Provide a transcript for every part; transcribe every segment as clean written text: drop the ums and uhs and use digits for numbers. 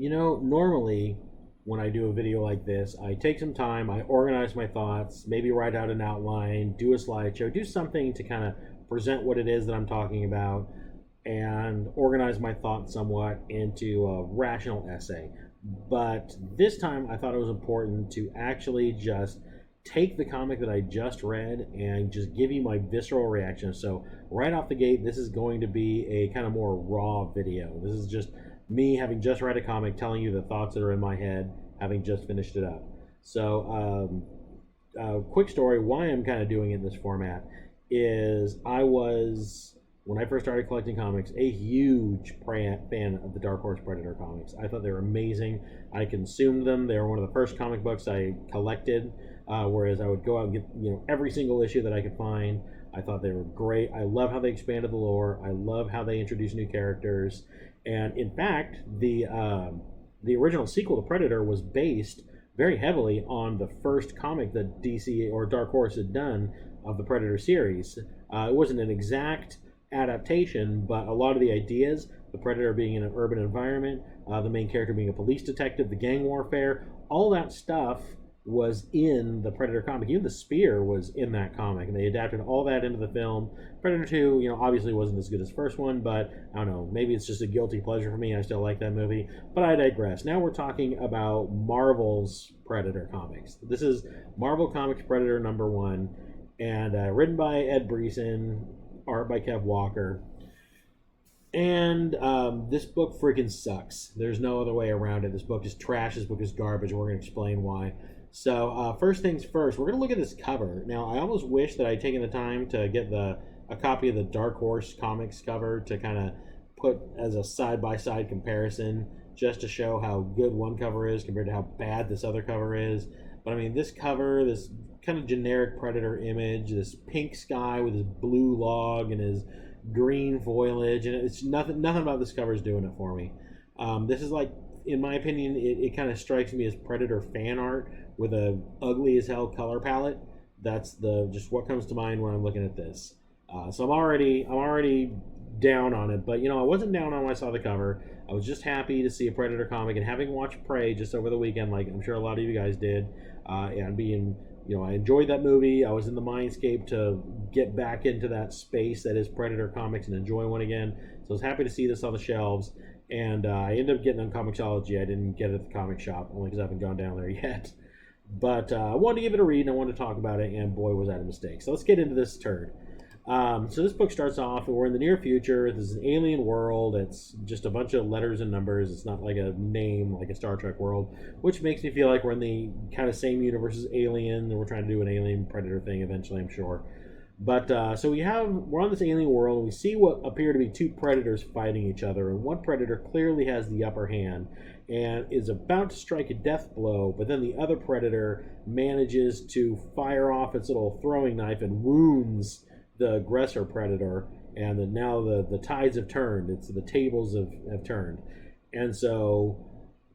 Normally when I do a video like this, I take some time, I organize my thoughts, maybe write out an outline, do a slideshow, do something to kind of present what it is that I'm talking about and organize my thoughts somewhat into a rational essay. But this time I thought it was important to actually just take the comic that I just read and just give you my visceral reaction. So, right off the gate, this is going to be a kind of more raw video. This is just me having just read a comic telling you the thoughts that are in my head, having just finished it up. So, quick story why I'm kind of doing it in this format is I was, when I first started collecting comics, a huge fan of the Dark Horse Predator comics. I thought they were amazing. I consumed them. They were one of the first comic books I collected, whereas I would go out and get every single issue that I could find. I thought they were great. I love how they expanded the lore. I love how they introduced new characters. And in fact, the original sequel to Predator was based very heavily on the first comic that DC or Dark Horse had done of the Predator series. It wasn't an exact adaptation, but a lot of the ideas, the Predator being in an urban environment, the main character being a police detective, the gang warfare, all that stuff was in the Predator comic. Even the spear was in that comic, and they adapted all that into the film. Predator 2, obviously wasn't as good as the first one, but I don't know, maybe it's just a guilty pleasure for me. I still like that movie, but I digress. Now we're talking about Marvel's Predator comics. This is Marvel Comics Predator #1, and written by Ed Brisson, art by Kev Walker. And this book freaking sucks. There's no other way around it. This book is trash. This book is garbage, and we're going to explain why. So first things first, we're going to look at this cover. Now, I almost wish that I'd taken the time to get a copy of the Dark Horse Comics cover to kind of put as a side-by-side comparison, just to show how good one cover is compared to how bad this other cover is. But I mean, this cover, this kind of generic Predator image, this pink sky with his blue log and his green foliage, and it's nothing about this cover is doing it for me. This is like, in my opinion, it kind of strikes me as Predator fan art with a ugly as hell color palette. That's just what comes to mind when I'm looking at this. So I'm already down on it, but I wasn't down on when I saw the cover. I was just happy to see a Predator comic, and having watched Prey just over the weekend, like I'm sure a lot of you guys did, and being, I enjoyed that movie. I was in the mindscape to get back into that space that is Predator comics and enjoy one again. So I was happy to see this on the shelves, and I ended up getting it on Comixology. I didn't get it at the comic shop, only because I haven't gone down there yet. But I wanted to give it a read, and I wanted to talk about it, and boy, was that a mistake. So let's get into this turd. So this book starts off, and we're in the near future. This is an alien world. It's just a bunch of letters and numbers. It's not like a name, like a Star Trek world, which makes me feel like we're in the kind of same universe as Alien, and we're trying to do an Alien Predator thing eventually, I'm sure. But so we're on this alien world, and we see what appear to be two predators fighting each other, and one predator clearly has the upper hand and is about to strike a death blow, but then the other predator manages to fire off its little throwing knife and wounds the aggressor predator, and now the tides have turned. The tables have turned. And so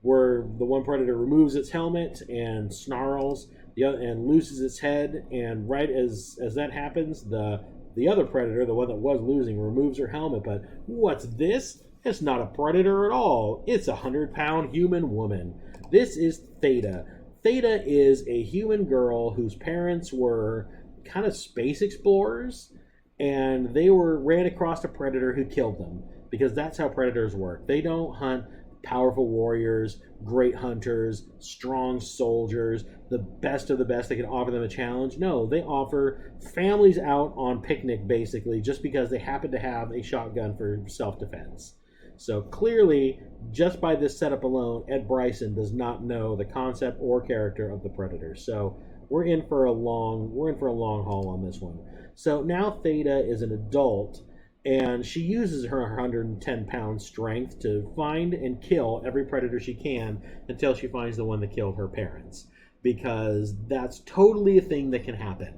the one predator removes its helmet and snarls, and loses its head, and right as that happens, the other predator, the one that was losing, removes her helmet. But what's this? It's not a predator at all. It's a 100-pound human woman. This is Theta. Theta is a human girl whose parents were kind of space explorers, and they ran across a predator who killed them, because that's how predators work. They don't hunt powerful warriors, great hunters, strong soldiers, the best of the best that can offer them a challenge. No, they offer families out on picnic, basically, just because they happen to have a shotgun for self-defense. So clearly, just by this setup alone, Ed Brisson does not know the concept or character of the Predator. So we're in for a long haul on this one. So now Theta is an adult, and she uses her 110-pound strength to find and kill every predator she can until she finds the one that killed her parents, because that's totally a thing that can happen.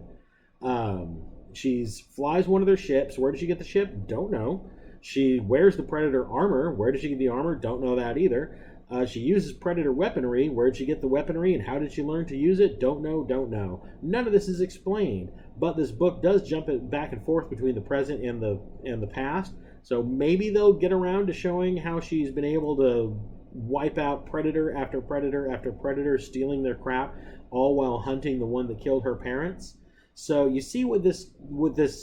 She flies one of their ships. Where did she get the ship? Don't know. She wears the Predator armor. Where did she get the armor? Don't know that either. She uses Predator weaponry. Where did she get the weaponry, and how did she learn to use it? Don't know. None of this is explained. But this book does jump it back and forth between the present and the past. So maybe they'll get around to showing how she's been able to wipe out predator after predator after predator, stealing their crap, all while hunting the one that killed her parents. So you see what this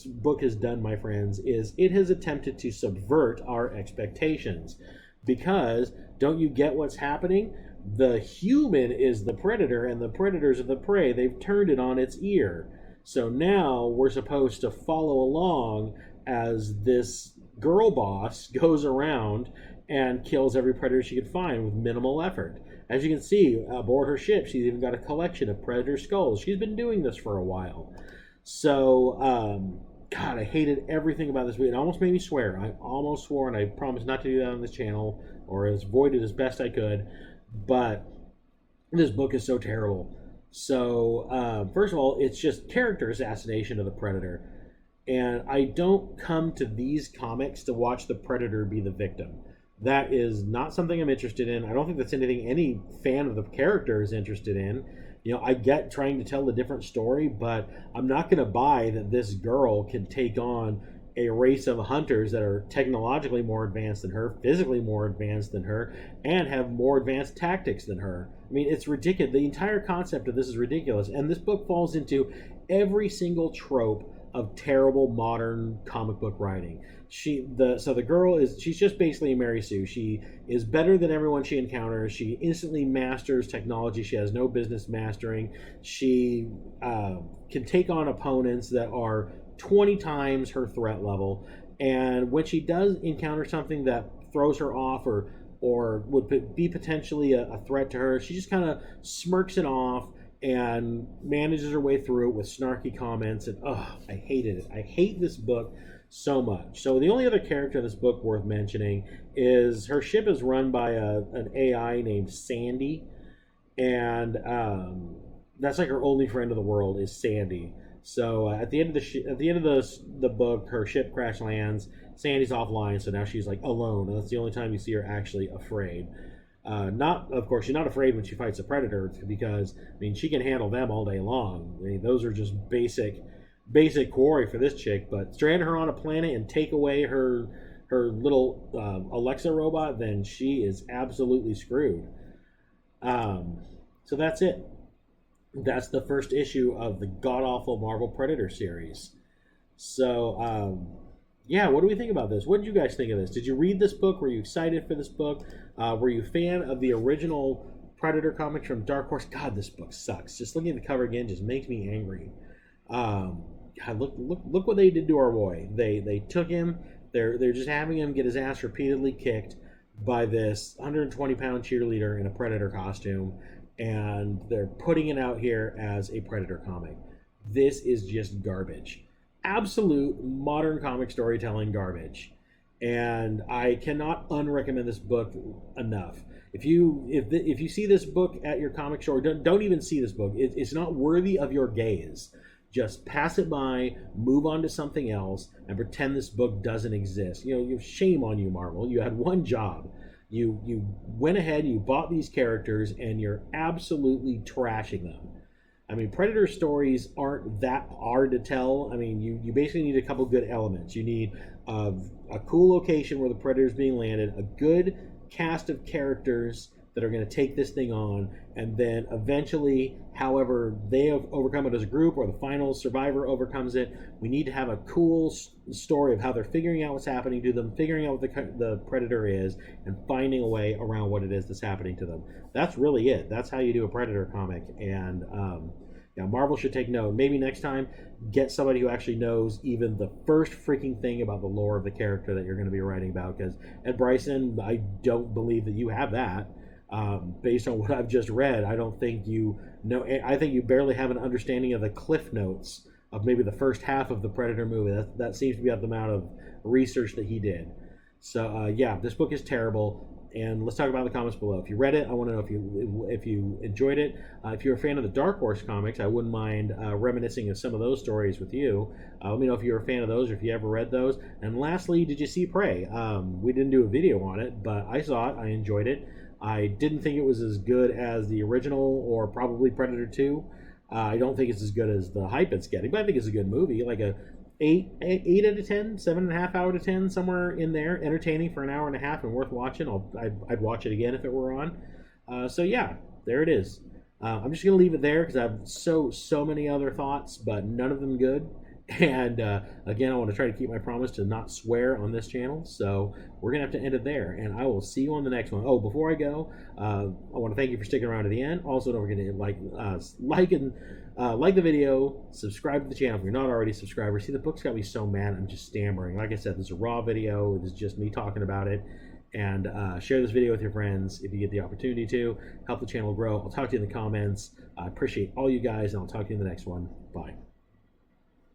book has done, my friends, is it has attempted to subvert our expectations. Because don't you get what's happening? The human is the predator and the predators are the prey. They've turned it on its ear. So now we're supposed to follow along as this girl boss goes around and kills every predator she could find with minimal effort. As you can see, aboard her ship, she's even got a collection of predator skulls. She's been doing this for a while. So, God, I hated everything about this movie. It almost made me swear. I almost swore, and I promised not to do that on this channel, or avoid it as best I could. But this book is so terrible. So, first of all, it's just character assassination of the Predator. And I don't come to these comics to watch the Predator be the victim. That is not something I'm interested in. I don't think that's anything any fan of the character is interested in. You know, I get trying to tell a different story, but I'm not going to buy that this girl can take on a race of hunters that are technologically more advanced than her, physically more advanced than her, and have more advanced tactics than her. I mean, it's ridiculous. The entire concept of this is ridiculous. And this book falls into every single trope of terrible modern comic book writing. So the girl she's just basically a Mary Sue. She is better than everyone she encounters. She instantly masters technology she has no business mastering. She can take on opponents that are 20 times her threat level. And when she does encounter something that throws her off or would be potentially a threat to her, she just kind of smirks it off and manages her way through it with snarky comments. And I hated it. I hate this book so much. So the only other character in this book worth mentioning is her ship is run by an AI named Sandy, and that's like her only friend in the world is Sandy. So at the end of the book, her ship crash lands. Sandy's offline, so now she's like alone, and that's the only time you see her actually afraid. Of course, she's not afraid when she fights a predator, because I mean she can handle them all day long. I mean, those are just basic quarry for this chick. But strand her on a planet and take away her little Alexa robot, then she is absolutely screwed. So that's it. That's the first issue of the god-awful Marvel Predator series. So, yeah, what do we think about this? What did you guys think of this? Did you read this book? Were you excited for this book? Were you a fan of the original Predator comics from Dark Horse? God, this book sucks. Just looking at the cover again just makes me angry. God, look what they did to our boy. They took him. They're just having him get his ass repeatedly kicked by this 120-pound cheerleader in a Predator costume, and they're putting it out here as a Predator comic. This is just garbage. Absolute modern comic storytelling garbage. And I cannot unrecommend this book enough. If you see this book at your comic store, don't even see this book. It's not worthy of your gaze. Just pass it by, move on to something else, and pretend this book doesn't exist. You know, shame on you, Marvel. You had one job. You went ahead, you bought these characters, and you're absolutely trashing them. I mean, Predator stories aren't that hard to tell. I mean, you basically need a couple good elements. You need a cool location where the Predator's being landed, a good cast of characters that are going to take this thing on, and then eventually, however they have overcome it as a group or the final survivor overcomes it, we need to have a cool story of how they're figuring out what's happening to them, figuring out what the Predator is, and finding a way around what it is that's happening to them. That's really it. That's how you do a Predator comic. And yeah, Marvel should take note. Maybe next time, get somebody who actually knows even the first freaking thing about the lore of the character that you're going to be writing about, because Ed Bryson, I don't believe that you have that. Based on what I've just read, I don't think you know. I think you barely have an understanding of the cliff notes of maybe the first half of the Predator movie. That seems to be the amount of research that he did. So yeah, this book is terrible. And let's talk about the comments below. If you read it, I want to know if you enjoyed it. If you're a fan of the Dark Horse comics, I wouldn't mind reminiscing of some of those stories with you. Let me know if you're a fan of those or if you ever read those. And lastly, did you see Prey? We didn't do a video on it, but I saw it. I enjoyed it. I didn't think it was as good as the original or probably Predator 2. I don't think it's as good as the hype it's getting, but I think it's a good movie. Like a eight out of 10, 7.5 out of 10, somewhere in there. Entertaining for an hour and a half and worth watching. I'd watch it again if it were on. So yeah, there it is. I'm just gonna leave it there because I have so many other thoughts, but none of them good. And again, I want to try to keep my promise to not swear on this channel. So we're gonna have to end it there, and I will see you on the next one. Oh, before I go, I want to thank you for sticking around to the end. Also, don't forget to like the video, subscribe to the channel if you're not already subscribed. See, the book's got me so mad I'm just stammering. Like I said, this is a raw video. This is just me talking about it. And share this video with your friends if you get the opportunity to. Help the channel grow. I'll talk to you in the comments. I appreciate all you guys, and I'll talk to you in the next one. Bye.